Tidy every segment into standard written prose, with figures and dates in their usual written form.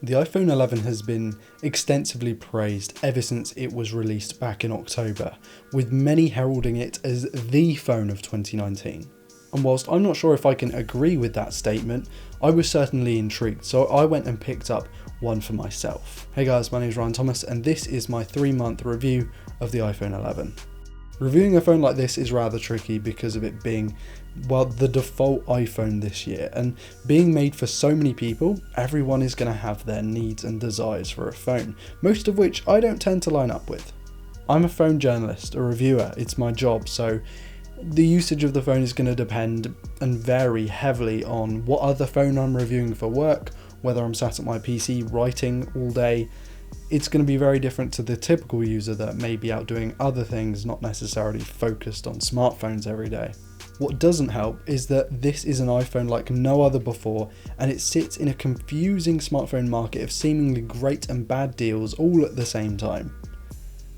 The iPhone 11 has been extensively praised ever since it was released back in October, with many heralding it as the phone of 2019. And whilst I'm not sure if I can agree with that statement, I was certainly intrigued, so I went and picked up one for myself. Hey guys, my name is Ryan Thomas and this is my 3-month review of the iPhone 11. Reviewing a phone like this is rather tricky because of it being, well, the default iPhone this year, and being made for so many people, everyone is going to have their needs and desires for a phone, most of which I don't tend to line up with. I'm a phone journalist, a reviewer, it's my job, so the usage of the phone is going to depend and vary heavily on what other phone I'm reviewing for work, whether I'm sat at my PC writing all day. It's going to be very different to the typical user that may be out doing other things, not necessarily focused on smartphones every day. What doesn't help is that this is an iPhone like no other before, and it sits in a confusing smartphone market of seemingly great and bad deals all at the same time.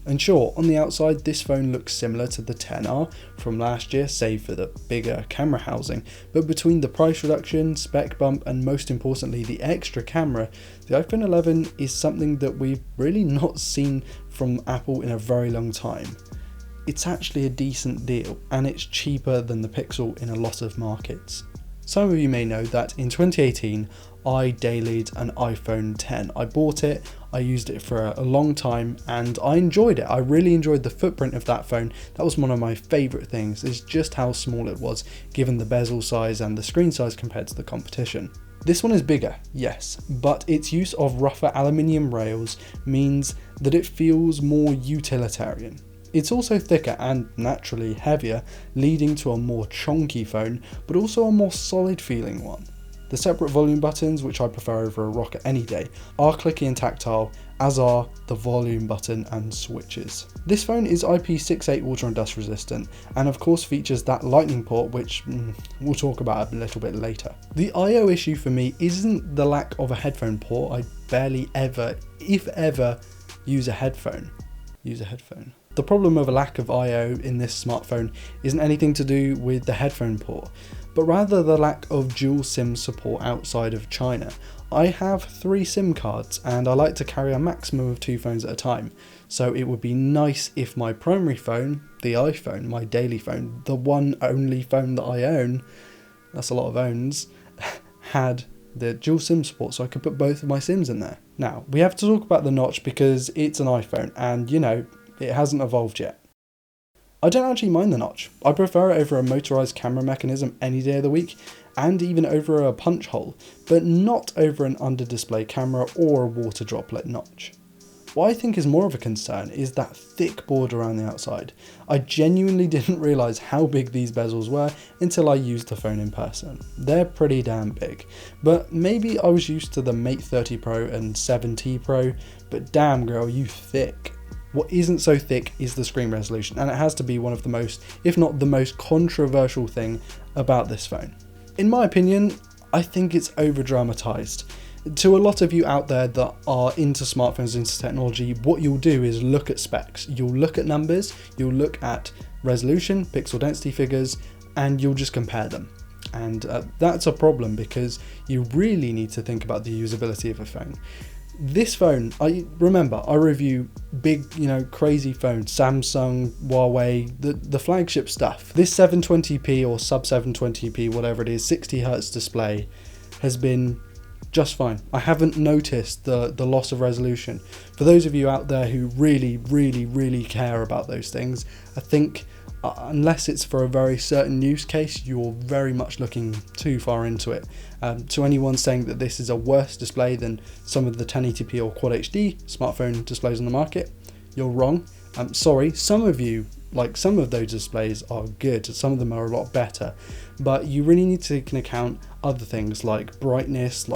And sure, on the outside this phone looks similar to the XR from last year, save for the bigger camera housing, but between the price reduction, spec bump and most importantly the extra camera, the iPhone 11 is something that we've really not seen from Apple in a very long time. It's actually a decent deal and it's cheaper than the Pixel in a lot of markets. Some of you may know that in 2018 I dailyed an iPhone X. I bought it, I used it for a long time and I enjoyed it. I really enjoyed the footprint of that phone. That was one of my favourite things, is just how small it was given the bezel size and the screen size compared to the competition. This one is bigger, yes, but its use of rougher aluminium rails means that it feels more utilitarian. It's also thicker and naturally heavier, leading to a more chonky phone, but also a more solid feeling one. The separate volume buttons, which I prefer over a rocker any day, are clicky and tactile, as are the volume button and switches. This phone is IP68 water and dust resistant, and of course features that lightning port, which we'll talk about a little bit later. The I/O issue for me isn't the lack of a headphone port. I barely ever, if ever, use a headphone. The problem of a lack of I/O in this smartphone isn't anything to do with the headphone port, but rather the lack of dual SIM support outside of China. I have 3 SIM cards and I like to carry a maximum of 2 phones at a time, so it would be nice if my primary phone, the iPhone, my daily phone, the one only phone that I own, that's a lot of owns, had the dual SIM support so I could put both of my SIMs in there. Now, we have to talk about the notch because it's an iPhone and, you know, it hasn't evolved yet. I don't actually mind the notch. I prefer it over a motorised camera mechanism any day of the week, and even over a punch hole, but not over an under-display camera or a water droplet notch. What I think is more of a concern is that thick border around the outside. I genuinely didn't realise how big these bezels were until I used the phone in person. They're pretty damn big, but maybe I was used to the Mate 30 Pro and 7T Pro, but damn girl, you thick. What isn't so thick is the screen resolution, and it has to be one of the most, if not the most controversial thing about this phone. In my opinion, I think it's over-dramatised. To a lot of you out there that are into smartphones, into technology, what you'll do is look at specs. You'll look at numbers, you'll look at resolution, pixel density figures, and you'll just compare them. And that's a problem because you really need to think about the usability of a phone. This phone, I review big, crazy phones, Samsung, Huawei, the flagship stuff. This 720p or sub 720p, whatever it is, 60Hz display has been just fine. I haven't noticed the loss of resolution. For those of you out there who really care about those things, I think unless it's for a very certain use case, you're very much looking too far into it. To anyone saying that this is a worse display than some of the 1080p or Quad HD smartphone displays on the market, you're wrong. I'm sorry, some of those displays are good, some of them are a lot better, but you really need to take into account other things like brightness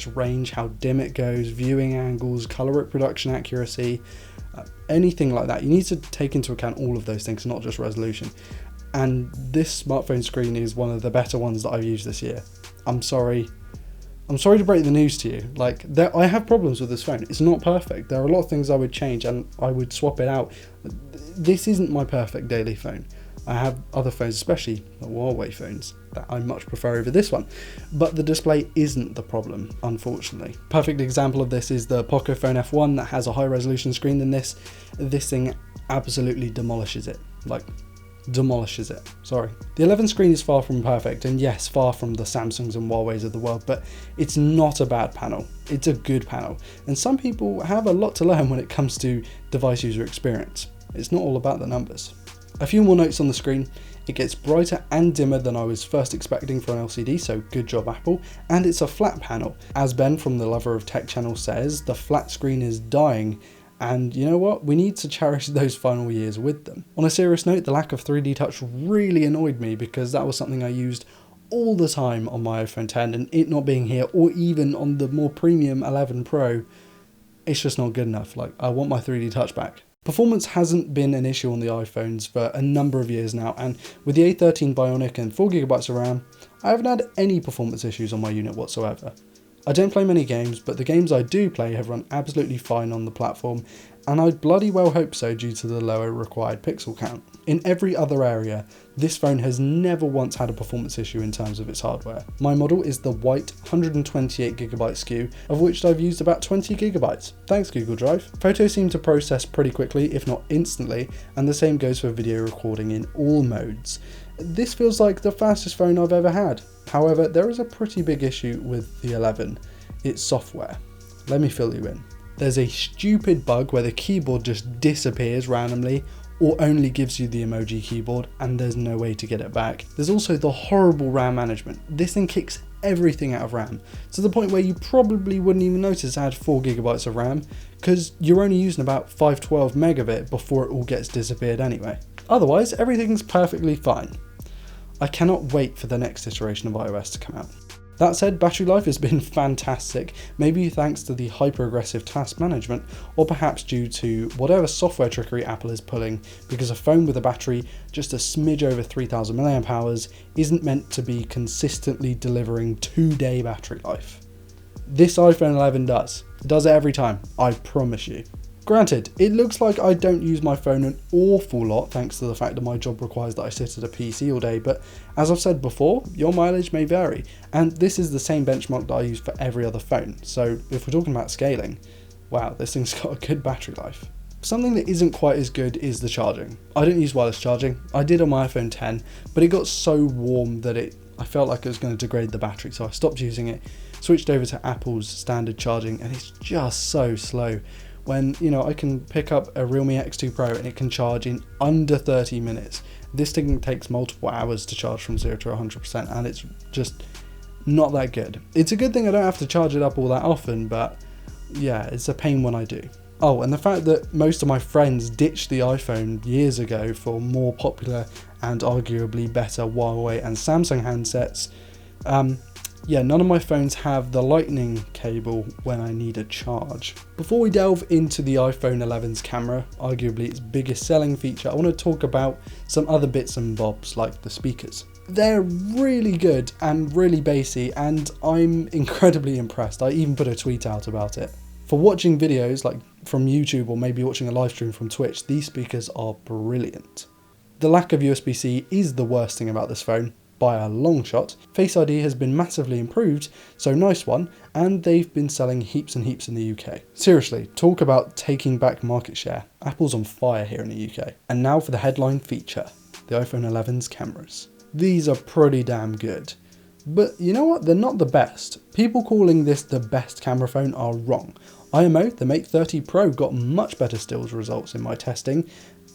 range, how dim it goes, viewing angles, color reproduction accuracy, anything like that. You need to take into account all of those things, not just resolution. And this smartphone screen is one of the better ones that I've used this year. I'm sorry to break the news to you. I have problems with this phone. It's not perfect. There are a lot of things I would change and I would swap it out. This isn't my perfect daily phone. I have other phones, especially the Huawei phones, that I much prefer over this one, but the display isn't the problem, unfortunately. Perfect example of this is the Pocophone F1 that has a high resolution screen than this. This thing absolutely demolishes it, like demolishes it, sorry. The 11 screen is far from perfect, and yes, far from the Samsungs and Huaweis of the world, but it's not a bad panel, it's a good panel, and some people have a lot to learn when it comes to device user experience. It's not all about the numbers. A few more notes on the screen. It gets brighter and dimmer than I was first expecting for an LCD, so good job Apple, and it's a flat panel. As Ben from the Lover of Tech channel says, the flat screen is dying, and you know what? We need to cherish those final years with them. On a serious note, the lack of 3D touch really annoyed me because that was something I used all the time on my iPhone 10, and it not being here, or even on the more premium 11 Pro, it's just not good enough. Like, I want my 3D touch back. Performance hasn't been an issue on the iPhones for a number of years now, and with the A13 Bionic and 4GB of RAM, I haven't had any performance issues on my unit whatsoever. I don't play many games, but the games I do play have run absolutely fine on the platform, and I'd bloody well hope so due to the lower required pixel count. In every other area, this phone has never once had a performance issue in terms of its hardware. My model is the white 128GB SKU, of which I've used about 20GB. Thanks Google Drive. Photos seem to process pretty quickly, if not instantly, and the same goes for video recording in all modes. This feels like the fastest phone I've ever had. However, there is a pretty big issue with the 11. It's software. Let me fill you in. There's a stupid bug where the keyboard just disappears randomly, or only gives you the emoji keyboard, and there's no way to get it back. There's also the horrible RAM management. This thing kicks everything out of RAM, to the point where you probably wouldn't even notice I had 4GB of RAM, because you're only using about 512 meg of it before it all gets disappeared anyway. Otherwise, everything's perfectly fine. I cannot wait for the next iteration of iOS to come out. That said, battery life has been fantastic, maybe thanks to the hyper-aggressive task management, or perhaps due to whatever software trickery Apple is pulling, because a phone with a battery just a smidge over 3000 mAh isn't meant to be consistently delivering 2-day battery life. This iPhone 11 does. It does it every time, I promise you. Granted, it looks like I don't use my phone an awful lot thanks to the fact that my job requires that I sit at a PC all day, but as I've said before, your mileage may vary, and this is the same benchmark that I use for every other phone, so if we're talking about scaling, wow, this thing's got a good battery life. Something that isn't quite as good is the charging. I don't use wireless charging. I did on my iPhone 10, but it got so warm that I felt like it was going to degrade the battery, so I stopped using it, switched over to Apple's standard charging, and it's just so slow. When, you know, I can pick up a Realme X2 Pro and it can charge in under 30 minutes. This thing takes multiple hours to charge from 0 to 100%, and it's just not that good. It's a good thing I don't have to charge it up all that often, but yeah, it's a pain when I do. Oh, and the fact that most of my friends ditched the iPhone years ago for more popular and arguably better Huawei and Samsung handsets, yeah, none of my phones have the lightning cable when I need a charge. Before we delve into the iPhone 11's camera, arguably its biggest selling feature, I want to talk about some other bits and bobs like the speakers. They're really good and really bassy, and I'm incredibly impressed. I even put a tweet out about it. For watching videos like from YouTube or maybe watching a live stream from Twitch, these speakers are brilliant. The lack of USB-C is the worst thing about this phone, by a long shot. Face ID has been massively improved, so nice one, and they've been selling heaps and heaps in the UK. Seriously, talk about taking back market share. Apple's on fire here in the UK. And now for the headline feature, the iPhone 11's cameras. These are pretty damn good. But you know what? They're not the best. People calling this the best camera phone are wrong. IMO, the Mate 30 Pro, got much better stills results in my testing.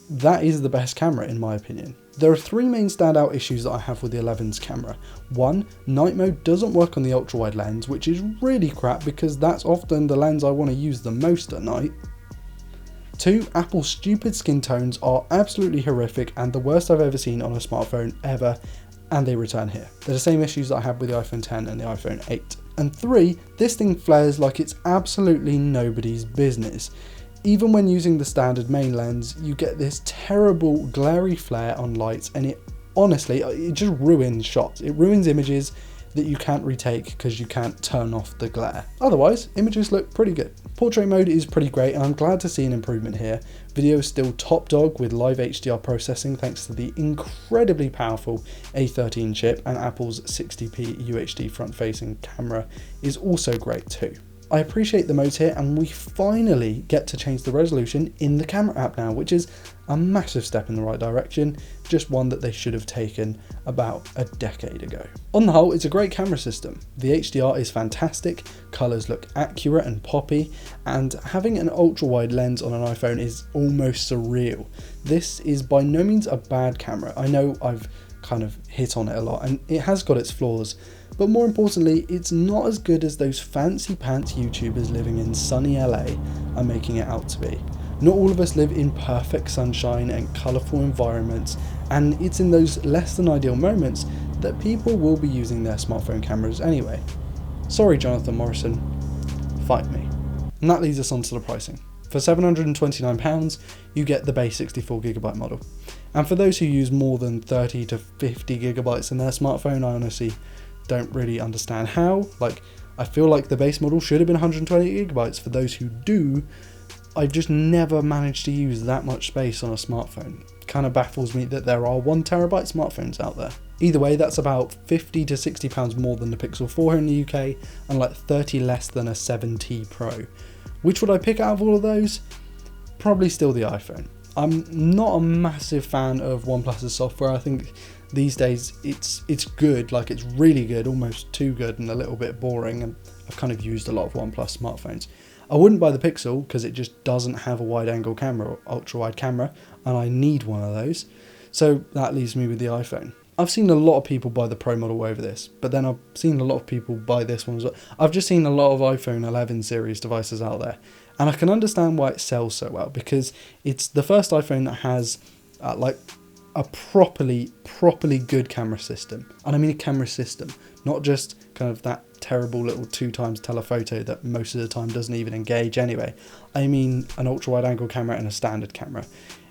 That is the best camera in my opinion. There are three main standout issues that I have with the 11's camera. One, night mode doesn't work on the ultra wide lens, which is really crap because that's often the lens I want to use the most at night. Two, Apple's stupid skin tones are absolutely horrific and the worst I've ever seen on a smartphone ever, and they return here. They're the same issues that I had with the iPhone 10 and the iPhone 8. And three, this thing flares like it's absolutely nobody's business. Even when using the standard main lens, you get this terrible glary flare on lights, and it honestly, it just ruins shots. It ruins images, that you can't retake because you can't turn off the glare. Otherwise, images look pretty good. Portrait mode is pretty great, and I'm glad to see an improvement here. Video is still top dog with live HDR processing thanks to the incredibly powerful A13 chip, and Apple's 60p UHD front-facing camera is also great too. I appreciate the modes here, and we finally get to change the resolution in the camera app now, which is a massive step in the right direction, just one that they should have taken about a decade ago. On the whole, it's a great camera system. The HDR is fantastic, colours look accurate and poppy, and having an ultra-wide lens on an iPhone is almost surreal. This is by no means a bad camera. I know I've kind of hit on it a lot, and it has got its flaws, but more importantly, it's not as good as those fancy pants YouTubers living in sunny LA are making it out to be. Not all of us live in perfect sunshine and colourful environments, and it's in those less than ideal moments that people will be using their smartphone cameras anyway. Sorry, Jonathan Morrison, fight me. And that leads us on to the pricing. For £729, you get the base 64GB model. And for those who use more than 30 to 50 gigabytes in their smartphone, I honestly don't really understand how. I feel like the base model should have been 128 gigabytes. For those who do, I've just never managed to use that much space on a smartphone. Kind of baffles me that there are 1 terabyte smartphones out there. Either way, that's about 50 to 60 pounds more than the Pixel 4 here in the UK, and like 30 less than a 7T Pro. Which would I pick out of all of those? Probably still the iPhone. I'm not a massive fan of OnePlus's software. I think these days it's good, like it's really good, almost too good, and a little bit boring, and I've kind of used a lot of OnePlus smartphones. I wouldn't buy the Pixel because it just doesn't have a wide angle camera or ultra wide camera, and I need one of those. So that leaves me with the iPhone. I've seen a lot of people buy the Pro model over this, but then I've seen a lot of people buy this one as well. I've just seen a lot of iPhone 11 series devices out there, and I can understand why it sells so well, because it's the first iPhone that has like a properly good camera system. And I mean a camera system, not just kind of that terrible little 2x telephoto that most of the time doesn't even engage anyway. I mean an ultra wide angle camera and a standard camera.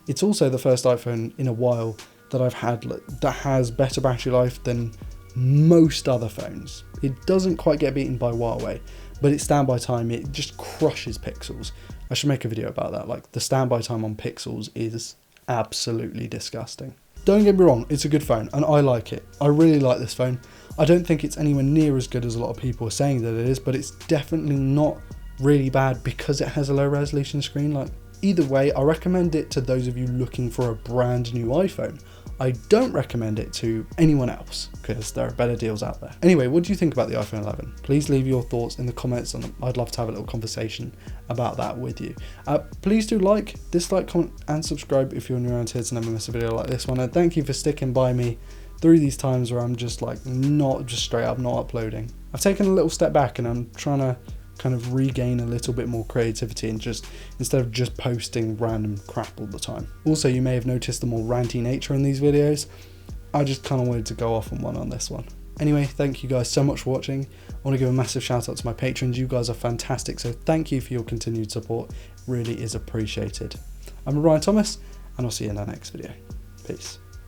It's also the first iPhone in a while that I've had that has better battery life than most other phones. It doesn't quite get beaten by Huawei, but its standby time, it just crushes Pixels. I should make a video about that. Like, the standby time on Pixels is absolutely disgusting. Don't get me wrong, it's a good phone and I like it. I really like this phone. I don't think it's anywhere near as good as a lot of people are saying that it is, but it's definitely not really bad because it has a low resolution screen. Like, either way, I recommend it to those of you looking for a brand new iPhone. I don't recommend it to anyone else because there are better deals out there. Anyway, what do you think about the iPhone 11? Please leave your thoughts in the comments, and I'd love to have a little conversation about that with you. Please do like, dislike, comment and subscribe if you're new around here to never miss a video like this one. And thank you for sticking by me through these times where I'm just like not just straight up not uploading. I've taken a little step back and I'm trying to kind of regain a little bit more creativity and just instead of just posting random crap all the time. Also, you may have noticed the more ranty nature in these videos. I just kind of wanted to go off on one on this one. Anyway, thank you guys so much for watching. I want to give a massive shout out to my patrons. You guys are fantastic, so thank you for your continued support. It really is appreciated. I'm Ryan Thomas, and I'll see you in the next video. Peace.